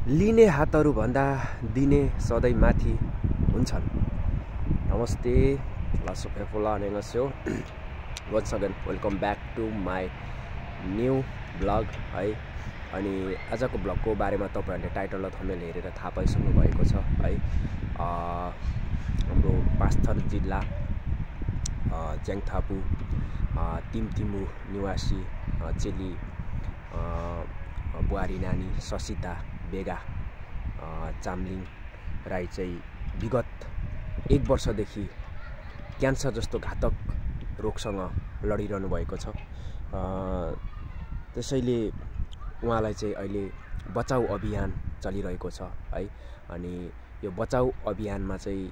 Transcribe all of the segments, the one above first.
लिने हातहरू भन्दा दिने सधैँ माथि हुन्छन्। नमस्ते, once again welcome back to my new vlog है। अनि आजको भ्लगको बारेमा तपाईहरुले टाइटल र थम्बनेल हेरेर थाहा पाइसक्नु भएको छ है। हाम्रो पाँचथर जिल्ला ज्याङथापु तिमतिमु निवासी चेली बुहारी नानी ससिता बेगा चामलिङ राई चाहिँ विगत 1 वर्षदेखि क्यान्सर जस्तो घातक रोगसँग लडिरहनु भएको छ। त्यसैले उहाँलाई चाहिँ अहिले बचाउ अभियान चलिरहेको छ है। अनि यो बचाउ अभियानमा चाहिँ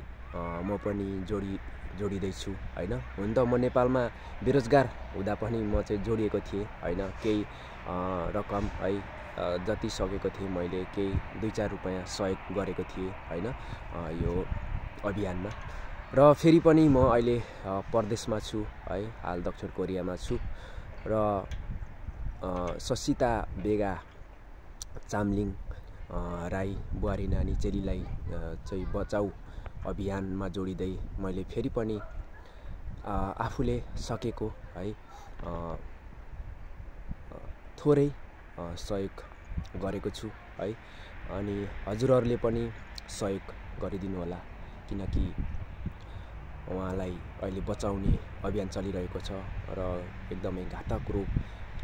म पनि जोडिदै छु हैन। हुन त म नेपालमा बेरोजगार हुँदा पनि म चाहिँ जोडिएको थिएँ हैन। केही रकम है जति सकेको थिएँ मैले केही 2-4 रुपैयाँ सहयोग गरेको थिएँ हैन यो अभियानमा। र फेरि पनि म अहिले परदेशमा छु है। हाल दक्षिण कोरियामा छु र ससिता बेगा चामलिङ राई बुहारी नानी चेलीलाई चाहिँ बचाउ अभियानमा जोडिदै मैले फेरि पनि आफूले सकेको है थोरै सहयोग गरेको छु है। अनि हजुरहरूले पनि सहयोग गरिदिनु होला, किनकि उहाँलाई अहिले बचाउने अभियान चलिरहेको छ र एकदमै घातक रोग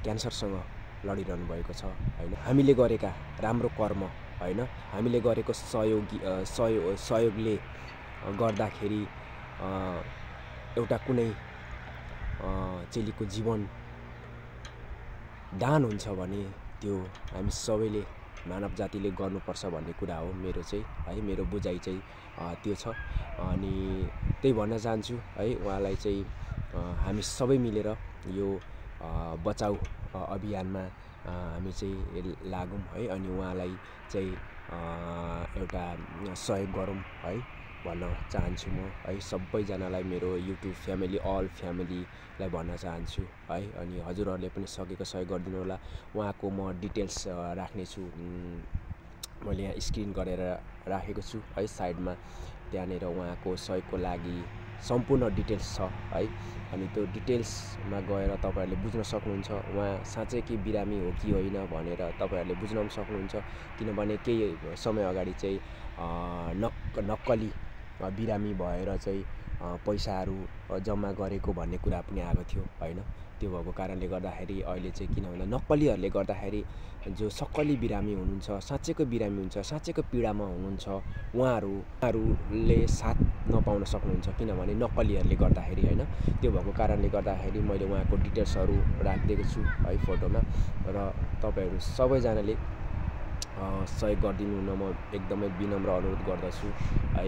क्यान्सरसँग लडिरहनु भएको छ हैन। हामीले गरेका राम्रो कर्म हैन, हामीले गरेको सहयोगले गर्दाखेरि एउटा कुनै चेलीको जीवन दान हुन्छ भने त्यो हामी सबैले मानव जातिले गर्नुपर्छ भन्ने कुरा हो मेरो चाहिँ है। मेरो बुझाइ चाहिँ त्यो छ। अनि त्यही भन्न चाहन्छु है, उहाँलाई चाहिँ हामी सबै मिलेर यो बचाउ अभियानमा हामी चाहिँ लागौँ है। अनि उहाँलाई चाहिँ एउटा सहयोग गरौँ है भन्न चाहन्छु म है। सबैजनालाई मेरो युट्युब फ्यामिली अल फ्यामिलीलाई भन्न चाहन्छु है। अनि हजुरहरूले पनि सकेको सहयोग गरिदिनु होला। उहाँको म डिटेल्स राख्नेछु, मैले यहाँ स्क्रिन गरेर राखेको छु है साइडमा। त्यहाँनिर उहाँको सहयोगको लागि सम्पूर्ण डिटेल्स छ है। अनि त्यो डिटेल्समा गएर तपाईहरुले बुझ्न सक्नुहुन्छ उहाँ साँच्चै कि बिरामी हो कि होइन भनेर तपाईहरुले बुझ्न पनि सक्नुहुन्छ। किनभने केही समय अगाडि चाहिँ नक्कली बिरामी भएर चाहिँ पैसाहरू जम्मा गरेको भन्ने कुरा पनि आएको थियो हैन। त्यो भएको कारणले गर्दाखेरि अहिले चाहिँ किन भन्दा नक्कलीहरूले गर्दाखेरि जो सक्कली बिरामी हुनुहुन्छ, साँच्चैको बिरामी हुन्छ, साँच्चैको पीडामा हुनुहुन्छ, उहाँहरूले साथ नपाउन सक्नुहुन्छ किनभने नक्कलीहरूले गर्दाखेरि हैन। त्यो भएको कारणले गर्दाखेरि मैले उहाँको डिटेल्सहरू राखिदिएको छु है फोटोमा। र तपाईहरु सबैजनाले सहयोग गरिदिनु हुन म एकदमै विनम्र अनुरोध गर्दछु है।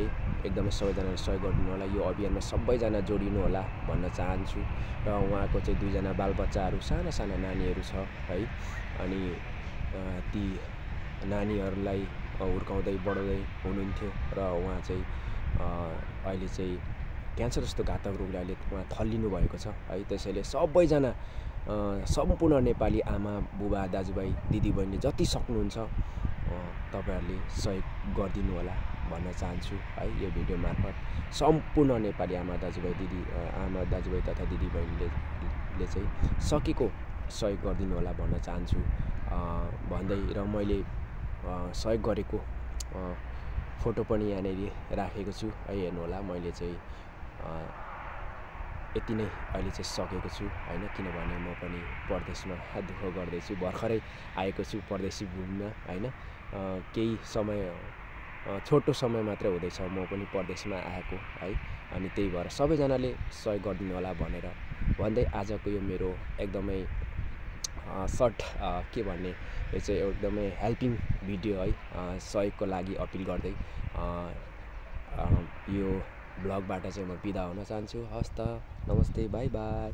एकदमै सबैजनाले सहयोग गरिदिनु होला। यो अभियानमा सबैजना जोडिनु होला भन्न चाहन्छु। र उहाँको चाहिँ 2 जना बालबच्चाहरू साना नानीहरू छ है। अनि ती नानीहरूलाई हुर्काउँदै बढाउँदै हुनुहुन्थ्यो र उहाँ चाहिँ अहिले चाहिँ क्यान्सर जस्तो घातक रोगले अहिले उहाँ थल्लिनु भएको छ है। त्यसैले सबैजना सम्पूर्ण नेपाली आमा बुबा दाजुभाइ दिदीबहिनी जति सक्नुहुन्छ तपाईहरुले सहयोग गरिदिनु होला भन्न चाहन्छु है। यो भिडियो मार्फत सम्पूर्ण नेपाली आमा दाजुभाइ तथा दिदीबहिनीले चाहिँ सकेको सहयोग गरिदिनु होला भन्न चाहन्छु भन्दै। र मैले सहयोग गरेको फोटो पनि यहाँनिर राखेको छु है, हेर्नु होला। मैले चाहिँ यति नै अहिले चाहिँ सकेको छु हैन। किनभने म पनि परदेशमा दुःख गर्दैछु, भर्खरै आएको छु परदेशी भूमिमा हैन। केही समय छोटो समय मात्रै हुँदैछ म पनि परदेशमा आएको है। अनि त्यही भएर सबैजनाले सहयोग गरिदिनु होला भनेर भन्दै आजको यो मेरो एकदमै सर्ट के भन्ने यो चाहिँ एकदमै हेल्पिङ भिडियो है, सहयोगको लागि अपिल गर्दै यो भ्लगबाट चाहिँ म बिदा हुन चाहन्छु। हस् त, नमस्ते, bye bye,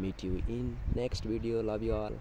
meet you in next video, love you all.